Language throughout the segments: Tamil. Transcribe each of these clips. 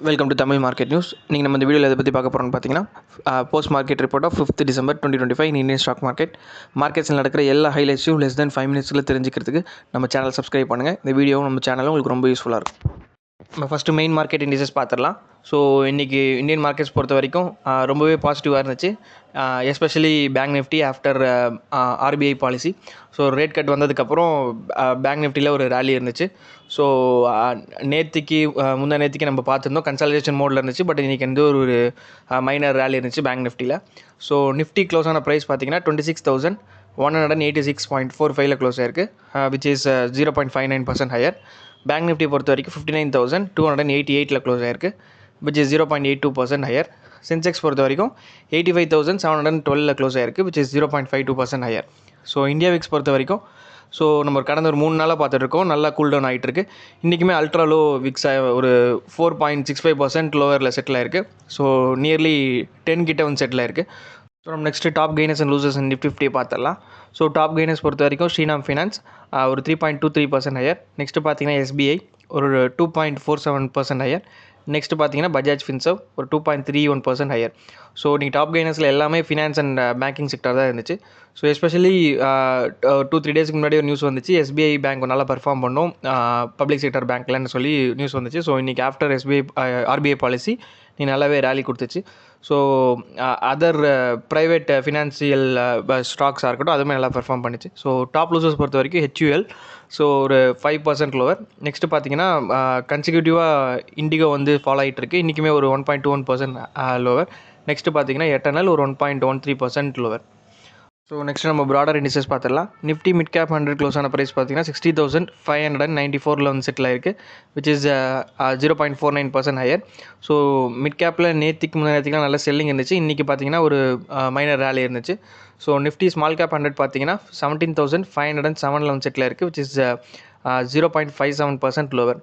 Welcome to Tamil market news. நீங்கள் நம்ம இந்த வீடியோவில் எதை பற்றி பார்க்க போகிறோம்னு பார்த்தீங்கன்னா, post market report of 5th December 2025 Indian stock மார்க்கெட்ஸில் நடக்கிற எல்லா ஹைலைட்ஸையும் லெஸ் தென் 5 மினிட்ஸில் தெரிஞ்சுக்கிறதுக்கு நம்ம சேனல் சப்ஸ்கிரைப் பண்ணுங்கள். இந்த வீடியோவும் நம்ம சேனலும் உங்களுக்கு ரொம்ப யூஸ்ஃபுல்லாக இருக்கும். நம்ம ஃபஸ்ட்டு மெயின் மார்க்கெட் இண்டிசஸ் பார்த்துடலாம். ஸோ இன்றைக்கி இந்தியன் மார்க்கெட்ஸ் பொறுத்த வரைக்கும் ரொம்பவே பாசிட்டிவாக இருந்துச்சு. Especially bank Nifty after RBI policy. So rate cut வந்ததுக்கப்புறம் பேங்க் நிஃப்டியில் ஒரு ரேலி இருந்துச்சு. ஸோ முந்தா நேற்றுக்கு நம்ம பார்த்துருந்தோம் கன்சாலிடேஷன் மோடில் இருந்துச்சு. பட் இன்றைக்கி வந்து ஒரு மைனர் ரேலி இருந்துச்சு பேங்க் நிஃப்டியில். ஸோ நிஃப்டி க்ளோஸ் ஆன ப்ரைஸ் பார்த்தீங்கன்னா 26,186.45 க்ளோஸ் ஆயிருக்கு, which is 0.59% higher. Bank Nifty பொறுத்த வரைக்கும் 59,288 க்ளோஸ் ஆயிருக்கு, விச் இஸ் 0.82% ஹையர். சென்செக்ஸ் பொறுத்த வரைக்கும் 85,712 க்ளோஸ் ஆயிருக்கு, which is 0.52% higher. So India Vicks பொறுத்த வரைக்கும் நம்ம கடந்த ஒரு 3 நாளாக பார்த்துட்டு இருக்கோம், நல்லா கூல் டவுன் ஆகிட்டு இருக்கு. இன்றைக்குமே அல்ட்ரா லோ விக்ஸ் ஒரு 4.65% லோவரில் செட்டில் ஆயிருக்கு. ஸோ நியர்லி 10 கிட்ட வந்து செட்டில் ஆயிருக்கு. ஸோ நம்ம next top gainers and losers and Nifty 50 பார்த்துடலாம். ஸோ டாப் கெய்னர்ஸ் பொறுத்த வரைக்கும் ஸ்ரீராம் ஃபினான்ஸ் ஒரு 3.23% ஹையர். நெக்ஸ்ட்டு பார்த்தீங்கன்னா எஸ்பிஐ ஒரு 2.47% ஹையர். நெக்ஸ்ட்டு பார்த்தீங்கன்னா பஜாஜ் ஃபின்சர்வ் ஒரு 2.31% ஹையர். ஸோ நீங்கள் டாப் கெய்னர்ஸில் எல்லாமே ஃபினான்ஸ் அண்ட் பேங்கிங் செக்டர் தான் இருந்துச்சு. ஸோ எஸ்பெஷலி 2-3 டேஸ்க்கு முன்னாடி ஒரு நியூஸ் வந்துச்சு, எஸ்பிஐ பேங்க் நல்லா பர்ஃபார்ம் பண்ணோம் பப்ளிக் செக்டர் பேங்க்லன்னு சொல்லி நியூஸ் வந்துச்சு. ஸோ இன்றைக்கி ஆஃப்டர் ஆர்பிஐ பாலிசி நீ நல்லாவே ரேலி கொடுத்துச்சு. ஸோ அதர் ப்ரைவேட் ஃபினான்சியல் ஸ்டாக்ஸாக இருக்கட்டும் அதுவுமே நல்லா பெர்ஃபார்ம் பண்ணிச்சு. ஸோ டாப் லூசர்ஸ் பொறுத்த வரைக்கும் HUL ஸோ ஒரு 5% லோவர். நெக்ஸ்ட்டு பார்த்தீங்கன்னா கன்சிக்யூட்டிவாக இண்டிகோ வந்து ஃபாலோ ஆகிட்டு இருக்குது, இன்றைக்குமே ஒரு 1.21% லோவர். நெக்ஸ்ட்டு பார்த்தீங்கன்னா எட்டர்னல் ஒரு 1.13% லோவர். ஸோ நெக்ஸ்ட் நம்ம ப்ராடர் இண்டிசஸ் பார்த்துடலாம். நிஃப்டி மிட் கேப் 100 க்ளோஸ் ஆன ப்ரைஸ் பார்த்தீங்கன்னா 60,594 வந்து செட்டில் ஆயிருக்கு, which is 0.49% higher. So mid கேப்பில் நேற்றுக்குலாம் நல்ல செல்லிங் இருந்துச்சு, இன்றைக்கி பார்த்தீங்கன்னா ஒரு மைனர் ரேலி இருந்துச்சு. ஸோ நிஃப்டி ஸ்மால் கேப் 100 பார்த்தீங்கன்னா 17,507 வந்து செட்டில் ஆயிருக்கு, which is 0.57% lower.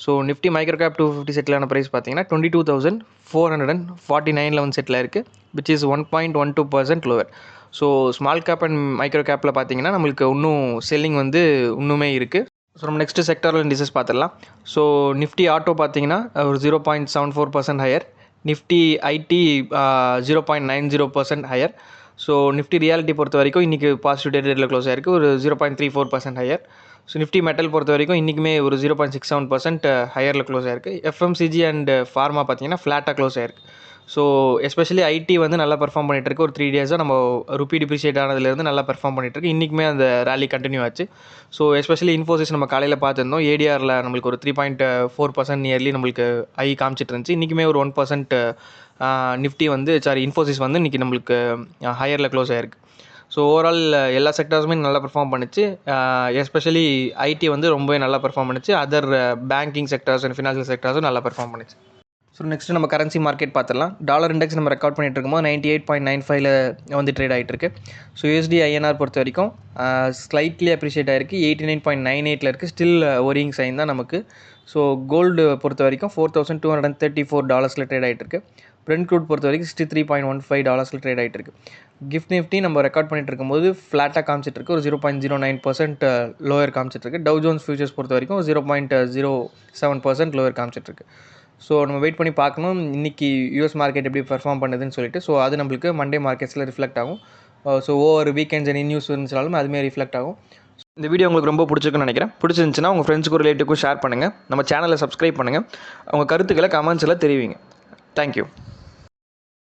So Nifty micro gap 250 settle ஆன ப்ரைஸ் பார்த்தீங்கன்னா 22,449 வந்து செட்டில் ஆயிருக்கு, which is 1.12% lower. So small cap and micro கேப்பில் பார்த்தீங்கன்னா நம்மளுக்கு இன்னும் செல்லிங் வந்து இன்னுமே இருக்குது. ஸோ நம்ம நெக்ஸ்ட்டு செக்டரல் இண்டிசஸ் பார்த்துடலாம். ஸோ நிஃப்டி ஆட்டோ பார்த்தீங்கன்னா ஒரு 0.74% higher. Nifty IT 0.90% higher. So Nifty realty பொறுத்த வரைக்கும் இன்றைக்கி பாசிட்டிவ் டேட்டில் க்ளோஸ் ஆயிருக்கு, ஒரு 0.34% ஹையர். ஸோ நிஃப்டி மெட்டல் பொறுத்த வரைக்கும் இன்றைக்குமே ஒரு 0.67% ஹையரில் க்ளோஸ் ஆயிருக்கு. எஃப்எம்சிஜி அண்ட் ஃபார்மா பார்த்தீங்கன்னா ஃப்ளாட்டாக க்ளோஸ் ஆயிருக்கு. ஸோ எஸ்பெஷலி ஐடி வந்து நல்லா பெர்ஃபார்ம் பண்ணிகிட்டு இருக்கு. ஒரு 3 டேஸாக நம்ம ருப்பி டிப்ரிஷியேட் ஆனதுலேருந்து நல்லா பெர்ஃபார்ம் பண்ணிகிட்ருக்கு. இன்றைக்குமே அந்த ரேலி கண்டினியூ ஆச்சு. ஸோ எஸ்பெஷலி இன்ஃபோசிஸ் நம்ம காலையில் பார்த்துருந்தோம், ஏடிஆரில் நம்மளுக்கு ஒரு 3.4% நியர்லி நம்மளுக்கு ஐ காமிச்சிட்டு இருந்துச்சு. இன்றைக்குமே ஒரு 1% நிஃப்டி வந்து இன்ஃபோசிஸ் வந்து இன்றைக்கி நம்மளுக்கு ஹையரில் க்ளோஸ் ஆகிருக்கு. ஸோ ஓவரால் எல்லா செக்டர்ஸுமே நல்லா பெர்ஃபார்ம் பண்ணிச்சு. எஸ்பெஷலி ஐடி வந்து ரொம்பவே நல்லா பெர்ஃபார்ம் பண்ணிச்சு. Other banking sectors and financial செக்டர்ஸும் நல்லா பெர்ஃபார்ம் பண்ணிச்சு. ஸோ நெக்ஸ்ட்டு நம்ம கரன்சி மார்க்கெட் பார்த்துடலாம். டாலர் இண்டெக்ஸ் நம்ம ரெக்கார்ட் பண்ணிட்டு இருக்கும்போது 98.95 வந்து ட்ரேட் ஆகிட்டு இருக்கு. ஸோ USD INR பொறுத்த வரைக்கும் ஸ்லைட்லி அப்ரிஷியேட் ஆகிருக்கு, 89.98 இருக்குது. ஸ்டில் ஒரியிங் சைன் தான் நமக்கு. ஸோ கோல்டு பொறுத்த வரைக்கும் $4,234 ட்ரேட் ஆகிட்டு இருக்கு. பிரெண்ட் க்ரூட் பொறுத்த வரைக்கும் $63.15 ட்ரேட் ஆகிட்டு இருக்கு. கிஃப்ட் நிஃப்டி நம்ம ரெக்கார்ட் பண்ணிட்டு இருக்கும்போது ஃப்ளாட்டாக காமிச்சிட்டு இருக்கு, ஒரு 0.09% லோயர் காமிச்சிட்டு இருக்கு. டவ் ஜோன்ஸ் ஃபியூச்சர்ஸ் பொறுத்த வரைக்கும் 0.07% லோயர் காமிச்சிட்டு இருக்கு. ஸோ நம்ம வெயிட் பண்ணி பார்க்கணும் இன்றைக்கி யூஎஸ் மார்க்கெட் எப்படி பெர்ஃபார்ம் பண்ணுதுன்னு சொல்லிட்டு. ஸோ அது நம்மளுக்கு மண்டே மார்க்கெட்ஸில் ரிஃப்ளெக்ட் ஆகும். ஸோ ஒவ்வொரு வீக்கெண்ட்ஸ் எனி நியூஸ் இருந்துச்சாலும் அதுமாதிரி ரிஃப்ளெக்ட் ஆகும். இந்த வீடியோ உங்களுக்கு ரொம்ப பிடிச்சிருக்குன்னு நினைக்கிறேன். பிடிச்சிருந்துச்சுன்னா உங்கள் ஃப்ரெண்ட்ஸுக்கும் ரிலேட்டிவ்க்கும் ஷேர் பண்ணுங்கள். நம்ம சேனலை சப்ஸ்கிரைப் பண்ணுங்கள். உங்கள் கருத்துக்களை கமெண்ட்ஸில் தெரிவிங்க. தேங்க்யூ.